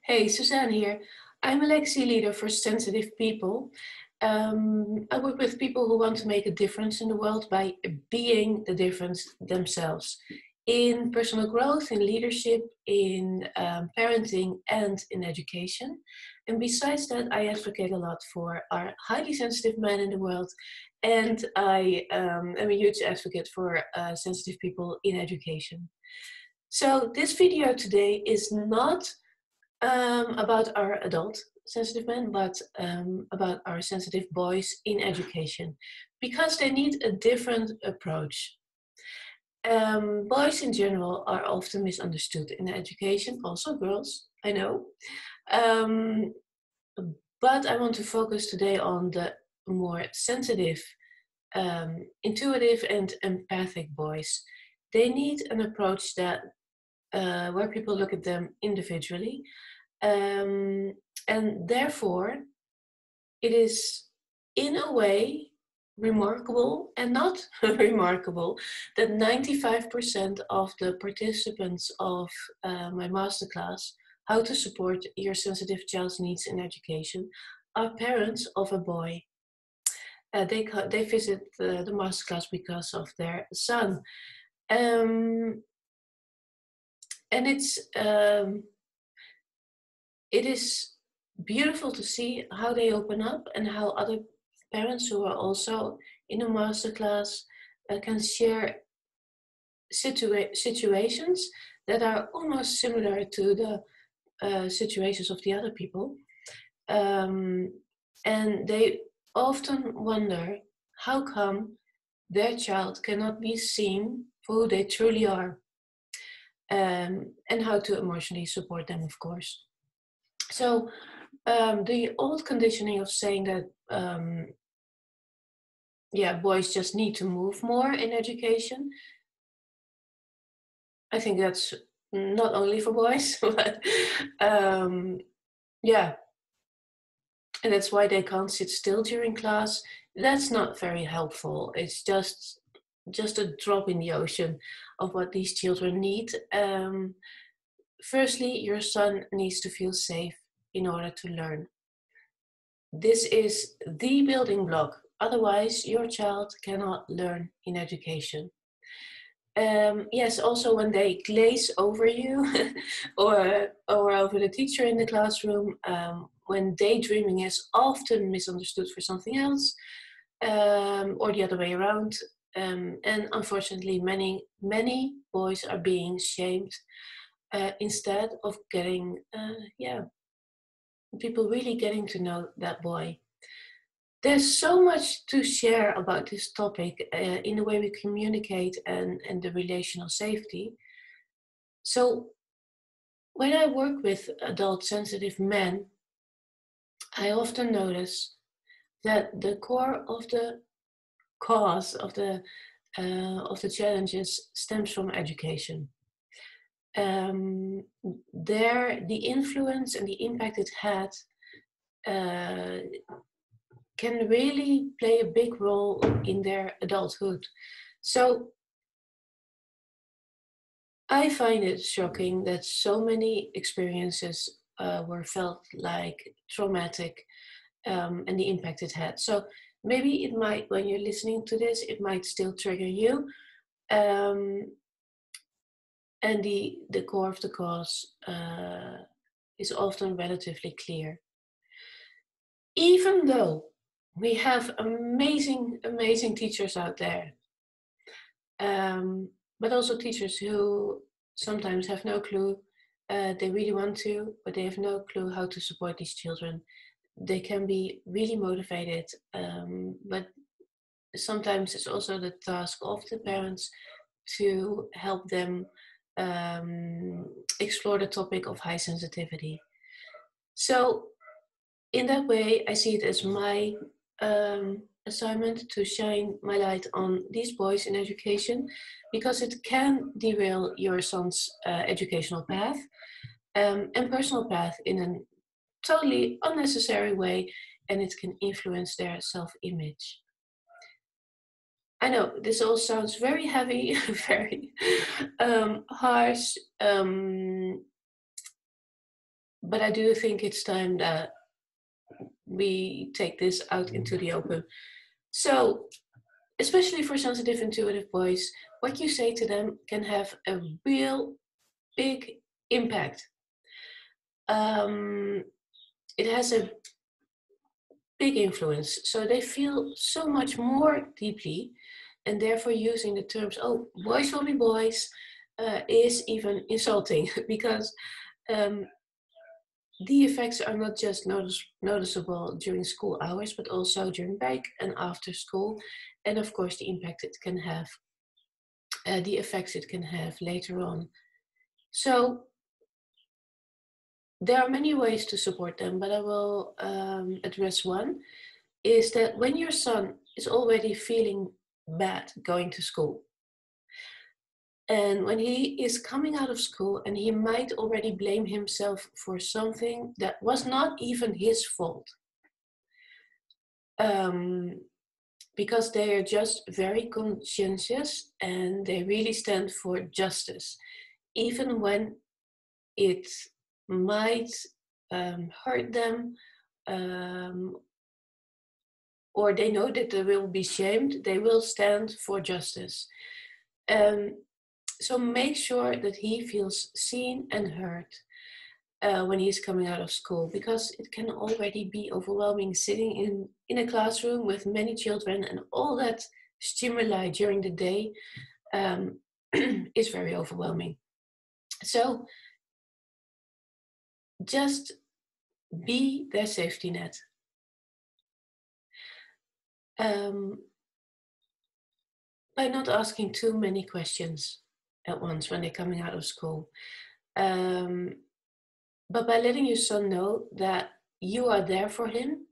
Hey, Suzanne here. I'm a legacy leader for sensitive people. I work with people who want to make a difference in the world by being the difference themselves in personal growth, in leadership, in parenting, and in education. And besides that, I advocate a lot for our highly sensitive men in the world. And I am a huge advocate for sensitive people in education. So, this video today is not about our adult sensitive men, but about our sensitive boys in education, because they need a different approach. Boys in general are often misunderstood in education, also girls, I know. Um, but I want to focus today on the more sensitive, intuitive, and empathic boys. They need an approach that where people look at them individually. Um, and therefore, it is in a way remarkable and not remarkable that 95% of the participants of my masterclass, How to Support Your Sensitive Child's Needs in Education, are parents of a boy. They visit the masterclass because of their son. Um, and it is beautiful to see how they open up and how other parents who are also in a masterclass can share situations that are almost similar to the situations of the other people. And they often wonder how come their child cannot be seen for who they truly are, and how to emotionally support them, of course. So the old conditioning of saying that boys just need to move more in education, I think that's not only for boys, but yeah, and that's why they can't sit still during class. That's not very helpful. It's just a drop in the ocean of what these children need. Firstly, your son needs to feel safe in order to learn. This is the building block. Otherwise, your child cannot learn in education. Yes, also when they glaze over you or over the teacher in the classroom, when daydreaming is often misunderstood for something else, or the other way around. And unfortunately, many boys are being shamed instead of getting, people really getting to know that boy. There's so much to share about this topic in the way we communicate and the relational safety. So, when I work with adult sensitive men, I often notice that the core of the cause of the challenges stems from education. The influence and the impact it had uh, can really play a big role in their adulthood. So I find it shocking that so many experiences were felt like traumatic, and the impact it had. So maybe it might, when you're listening to this, it might still trigger you. Um, and the core of the cause is often relatively clear. Even though we have amazing teachers out there, but also teachers who sometimes have no clue. They really want to, but they have no clue how to support these children. They can be really motivated, but sometimes it's also the task of the parents to help them explore the topic of high sensitivity. So, in that way, I see it as my assignment to shine my light on these boys in education, because it can derail your son's educational path and personal path in a totally unnecessary way, and it can influence their self-image. I know this all sounds very heavy, very harsh, but I do think it's time that we take this out into the open. So, especially for sensitive, intuitive boys, what you say to them can have a real big impact. Um, it has a big influence. So they feel so much more deeply, and therefore using the terms, oh, boys will be boys, is even insulting because um, the effects are not just noticeable during school hours, but also during break and after school. And of course, the impact it can have, the effects it can have later on. So there are many ways to support them, but I will address one, is that when your son is already feeling bad going to school, and when he is coming out of school and he might already blame himself for something that was not even his fault, um, because they are just very conscientious and they really stand for justice, even when it might hurt them, um, or they know that they will be shamed, they will stand for justice. So make sure that he feels seen and heard when he's coming out of school, because it can already be overwhelming sitting in a classroom with many children and all that stimuli during the day is very overwhelming. So just be their safety net. By not asking too many questions at once when they're coming out of school. But by letting your son know that you are there for him,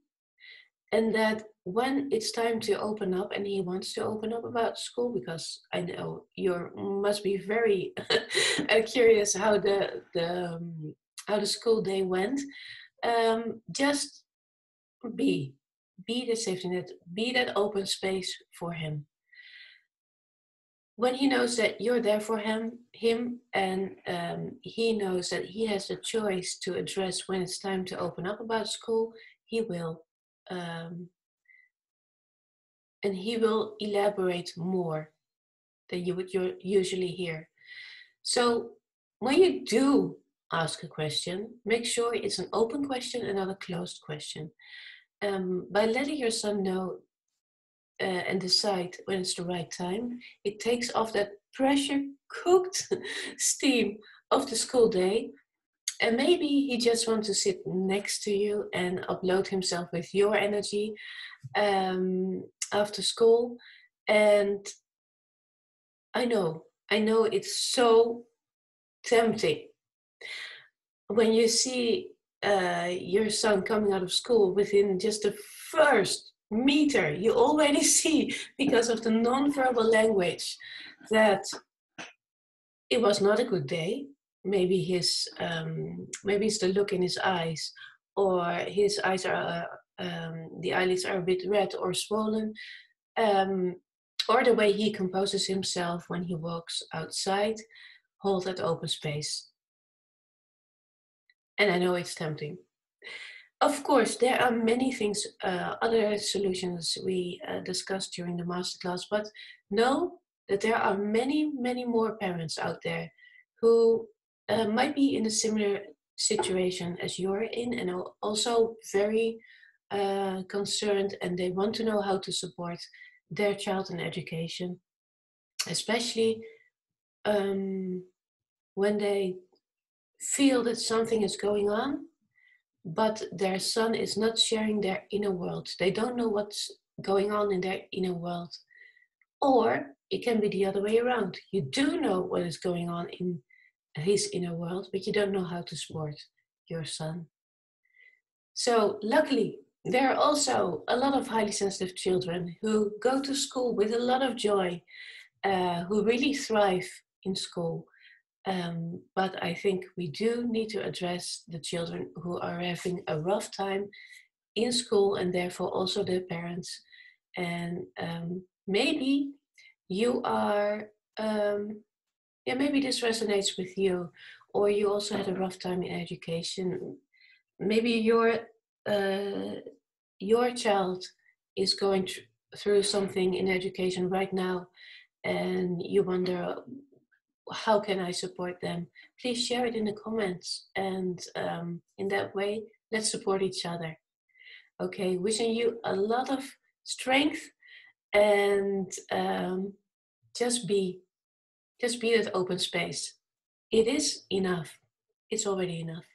and that when it's time to open up and he wants to open up about school, because I know you must be very curious how the school day went, just be the safety net, be that open space for him. When he knows that you're there for him, and he knows that he has the choice to address when it's time to open up about school, he will. And he will elaborate more than you would usually hear. So when you do ask a question, make sure it's an open question and not a closed question. By letting your son know and decide when it's the right time, it takes off that pressure cooked steam of the school day. And maybe he just wants to sit next to you and upload himself with your energy after school. And I know it's so tempting when you see your son coming out of school. Within just the first meter, you already see, because of the non-verbal language, that it was not a good day. Maybe maybe it's the look in his eyes, or his eyes are the eyelids are a bit red or swollen, or the way he composes himself when he walks outside. Hold that open space. And I know it's tempting. Of course, there are many things, other solutions we discussed during the masterclass, but know that there are many, many more parents out there who might be in a similar situation as you're in, and are also very concerned, and they want to know how to support their child in education, especially when they feel that something is going on, but their son is not sharing their inner world. They don't know what's going on in their inner world. Or it can be the other way around. You do know what is going on in his inner world, but you don't know how to support your son. So luckily, there are also a lot of highly sensitive children who go to school with a lot of joy, who really thrive in school. But I think we do need to address the children who are having a rough time in school, and therefore also their parents. And maybe you are, maybe this resonates with you, or you also had a rough time in education. maybe your child is going through something in education right now, and you wonder, how can I support them? Please share it in the comments, and in that way, let's support each other. Okay, wishing you a lot of strength, and just be that open space. It is enough. It's already enough.